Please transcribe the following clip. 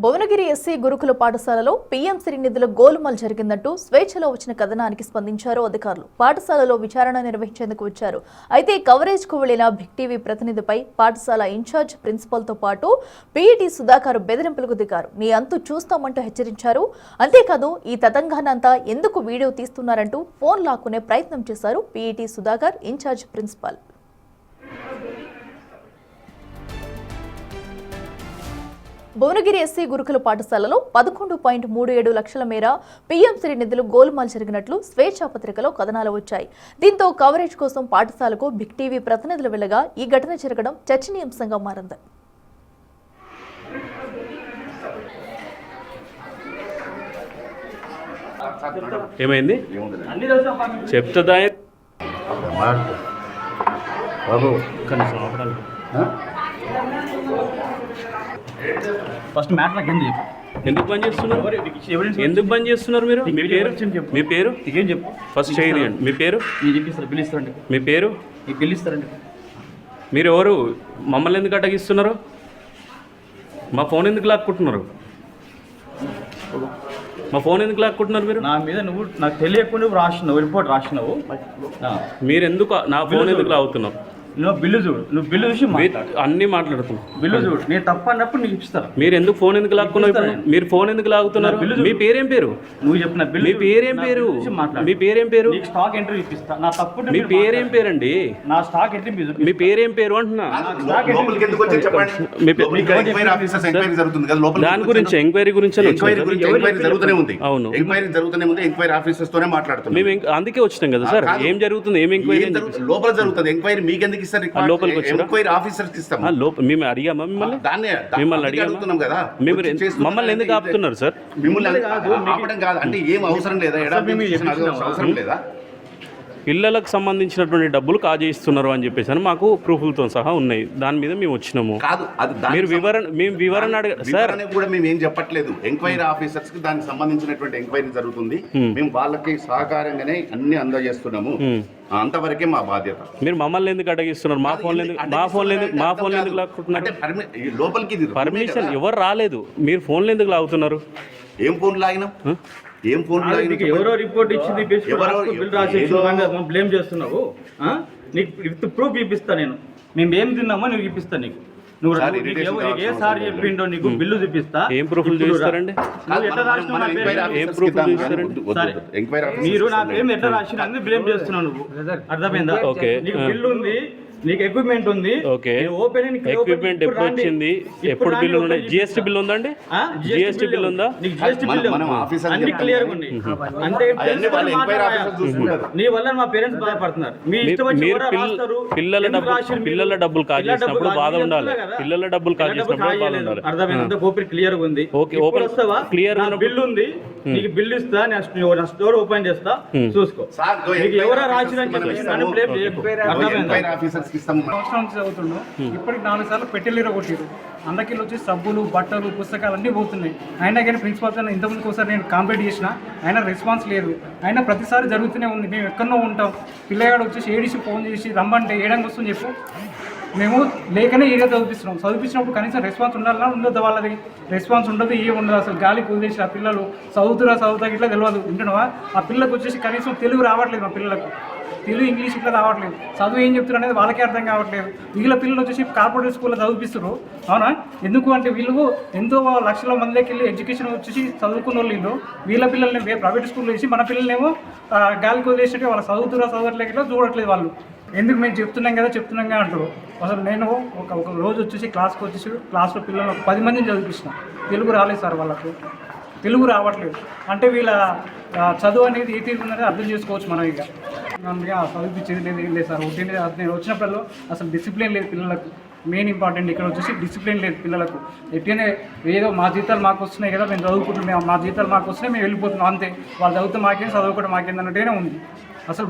Bhuvanagiri SC గురుకుల పాఠశాలలో PMC నిధుల గోలుమాల్ జరిగిందంటూ స్వేచ్ఛలో వచ్చిన కథనానికి స్పందించారు అధికారులు. పాఠశాలలో విచారణ నిర్వహించేందుకు వచ్చారు. అయితే కవరేజ్ కు వెళ్లిన బిగ్ టీవీ ప్రతినిధిపై పాఠశాల ఇన్ఛార్జ్ ప్రిన్సిపల్ తో పాటు పీఈటీ సుధాకర్ బెదిరింపులకు దిగారు. నీ అంతు చూస్తామంటూ హెచ్చరించారు. అంతేకాదు ఈ తతంగానంతా ఎందుకు వీడియో తీస్తున్నారంటూ ఫోన్ లాక్కునే ప్రయత్నం చేశారు PET Sudhakar, incharge principal. Bhuvanagiri SC గురుకుల పాఠశాలలో 11.37 లక్షల మేర పీఎంసీ నిధులు గోలుమాల్ జరిగినట్లు స్వేచ్ఛా పత్రికలో కథనాలు వచ్చాయి. దీంతో కవరేజ్ కోసం పాఠశాలకు బిగ్ టీవీ ప్రతినిధులు వెళ్లగా ఈ ఘటన జరగడం చర్చనీయాంశంగా మారింది. ఏమైంది చెప్తుందా బాబు? ఫస్ట్ మ్యాటర్ నాకు ఎందుకు చెప్పు. ఎందుకు బంద్ చేస్తున్నారు? ఎందుకు బంద్ చేస్తున్నారు మీరు? మీ పేరు ఏం చెప్పు. ఫస్ట్ చేయండి. మీ పేరు నేను చెప్పిస్తారు, బిల్ ఇస్తారండి. మీ పేరు ఈ బిల్ ఇస్తారండి. మీరు ఎవరు? మమ్మల్ని ఎందుకు అడ్డగిస్తున్నారు? మా ఫోన్ ఎందుకు లాక్కుంటున్నారు? మా ఫోన్ ఎందుకు లాక్కుంటున్నారు మీరు? నా మీద నువ్వు నాకు తెలియకుండా రాసినావు, రిపోర్ట్ రాసినావు. మీరు ఎందుకు నా ఫోన్ ఎందుకు లాగుతున్నావు? నువ్వు బిల్లు చూడు, నువ్వు బిల్లు చూసి అన్ని మాట్లాడుతున్నావు. బిల్లు చూడు, నేను తప్పు అన్నప్పుడు నీకు ఇస్తాను. మీరు ఎందుకు ఫోన్ ఎందుకు లాక్కున్నారు? మీరు ఫోన్ ఎందుకు లాగుతున్నారు? మీ పేరేం పేరు? నువ్వు చెప్పిన బిల్లు. మీ పేరేం పేరు? మీ పేరేం పేరు? స్టాక్ ఎంట్రీ ఇప్పిస్తా. నా తప్పు. మీ పేరేం పేరండి? నా స్టాక్ ఎంట్రీ. మీ పేరేం పేరు అంటున్నా. దాని గురించి ఎంక్వైరీ గురించి అవును, ఎంక్వైరీ ఆఫీసర్స్ తోనే మాట్లాడుతున్నాం. మేము అందుకే వచ్చినాం కదా సార్. ఏం జరుగుతుంది? ఏం ఎంక్వైరీ లోపల జరుగుతుంది? ఎంక్వైరీ మీకెందుకు ఇస్తారు? లోపలికి వచ్చారా? ఎంక్వైరీ ఆఫీసర్స్ కి ఇస్తాం. మేము అడిగామా మిమ్మల్ని? మిమ్మల్ని అడిగాం కదా. మమ్మల్ని ఎందుకు ఆపుతున్నారు సార్? మిమ్మల్ని ఆపడం కాదు అంటే ఏం అవసరం లేదా? అవసరం లేదా? పిల్లలకు సంబంధించినటువంటి డబ్బులు కాజేయిస్తున్నారు అని చెప్పేసి మాకు ప్రూఫ్లతో సహా ఉన్నాయి. దాని మీద మేము వచ్చినాము. మీరు వివరణ అడగ సార్ కూడా మేము ఏం చెప్పట్లేదు. ఎంక్వైరీ ఆఫీసర్స్ కి దానికి సంబంధించినటువంటి ఎంక్వైరీ జరుగుతుంది. మేము వాళ్ళకి సహకారంగానే అన్ని అందజేస్తున్నాము. అంతవరకే మా బాధ్యత. మీరు మమ్మల్ని ఎందుకు అడగిస్తున్నారు? మా ఫోన్లు ఎందుకు లాక్కుంటున్నారు? లోపలికి పర్మిషన్ ఎవరు రాలేదు. మీరు ఫోన్లు ఎందుకు లాగుతున్నారు? ఏం ఫోన్ లాగినాం? ఏం ఫోన్ ఎవరో రిపోర్ట్ ఇచ్చింది, బిల్ రాసి బ్లేమ్ చేస్తున్నావు. నీకు విత్ ప్రూఫ్ చూపిస్తా. నేను మేము ఏం తిన్నామో నువ్వు చూపిస్తా. నీకు నువ్వు ఏ సార్ చెప్పిండో నీకు బిల్లు చూపిస్తా. ఏం ప్రూఫ్లు చూపిస్తారండి? మీరు నా పేరు ఎట్లా రాసిన అన్ని బ్లేమ్ చేస్తున్నావు నువ్వు. అర్థమైందా? నీకు బిల్లు ఉంది, నీకు ఎక్విప్మెంట్ ఉంది. ఎక్విప్మెంట్ ఎప్పుడు వచ్చింది? ఎప్పుడు బిల్లు ఉన్నాయి? జిఎస్టీ బిల్ ఉందండి? జిఎస్టీ బిల్ ఉందా? అన్ని క్లియర్ గా ఉన్నాయి. అంటే నీ వల్ల మా పేరెంట్స్ బాధపడుతున్నారు. పిల్లల డబ్బులు కాజేసినప్పుడు బాధ ఉండాలి. పిల్లల డబ్బులు కాజేసినప్పుడు బాధ ఉండాలి. అర్థమైంది? ఓపెన్ క్లియర్ గా ఉంది. క్లియర్ బిల్ ఉంది, నీకు బిల్ ఇస్తా. నా స్టోర్ ఓపెన్ చేస్తా, చూసుకో. నీకు ఎవరో రాసిన సంవత్సరం చదువుతున్నాం. ఇప్పటికి 4 సార్లు పెట్టెలీర కొట్టిరు. అందరికీ వచ్చి సబ్బులు, బట్టలు, పుస్తకాలు అన్నీ పోతున్నాయి. అయినా కానీ ప్రిన్సిపాల్ సార్ ఇంతకుముందుకు ఒకసారి నేను కంప్లైంట్ చేసిన, అయినా రెస్పాన్స్ లేదు. అయినా ప్రతిసారి జరుగుతూనే ఉంది. మేము ఎక్కడో ఉంటాం. పిల్లగాడు వచ్చేసి ఏడిసి ఫోన్ చేసి రమ్మంటే ఏడానికి వస్తుంది చెప్పు. మేము లేకనే ఏరియా చదివించినప్పుడు కనీసం రెస్పాన్స్ ఉండాలన్నా ఉండదు. వాళ్ళది రెస్పాన్స్ ఉండదు, ఏం ఉండదు. అసలు గాలి కుదిరేసి ఆ పిల్లలు చదువుతా ఇట్లా తెలియదు. వింటున్నావా? ఆ పిల్లలకు వచ్చేసి కనీసం తెలుగు రావట్లేదు. మా పిల్లలకు తెలుగు, ఇంగ్లీష్ ఇట్లా రావట్లేదు. చదువు ఏం చెప్తున్నారు అనేది వాళ్ళకే అర్థం కావట్లేదు. వీళ్ళ పిల్లలు వచ్చేసి కార్పొరేట్ స్కూల్లో చదివిస్తున్నారు. అవునా? ఎందుకు అంటే వీళ్ళు ఎంతో లక్షల మందికి వెళ్ళి ఎడ్యుకేషన్ వచ్చేసి చదువుకున్న వాళ్ళు వీళ్ళ పిల్లల్ని ప్రైవేట్ స్కూల్లో వేసి మన పిల్లల్నేమో గాలికి వదిలేసినట్టు వాళ్ళు చదవట్లేక చూడట్లేదు. వాళ్ళు ఎందుకు మేము చెప్తున్నాం కదా అంటారు. అసలు నేను ఒక రోజు వచ్చేసి క్లాస్లో పిల్లలు 10 మందిని చదివిస్తున్నాను. తెలుగు రాలేదు సార్. వాళ్ళకు తెలుగు రావట్లేదు. అంటే వీళ్ళ చదువు అనేది ఏ తీరు ఉన్నది అర్థం చేసుకోవచ్చు మనం. ఇక చదివించేది లేదు, ఏం లేదు సార్. నేను వచ్చినప్పుడు అసలు డిసిప్లిన్ లేదు పిల్లలకు. మెయిన్ ఇంపార్టెంట్ ఇక్కడ వచ్చేసి డిసిప్లిన్ లేదు పిల్లలకు. ఎట్లనే ఏదో మా జీతాలు మాకు వస్తున్నాయి కదా, మేము చదువుకుంటున్నాం, మా జీతాలు మాకు వస్తున్నాయి, మేము వెళ్ళిపోతున్నాం అంతే. వాళ్ళు చదివితే మాకేం, చదువుకోవడం మాకేందన్నట్టుగానే ఉంది అసలు.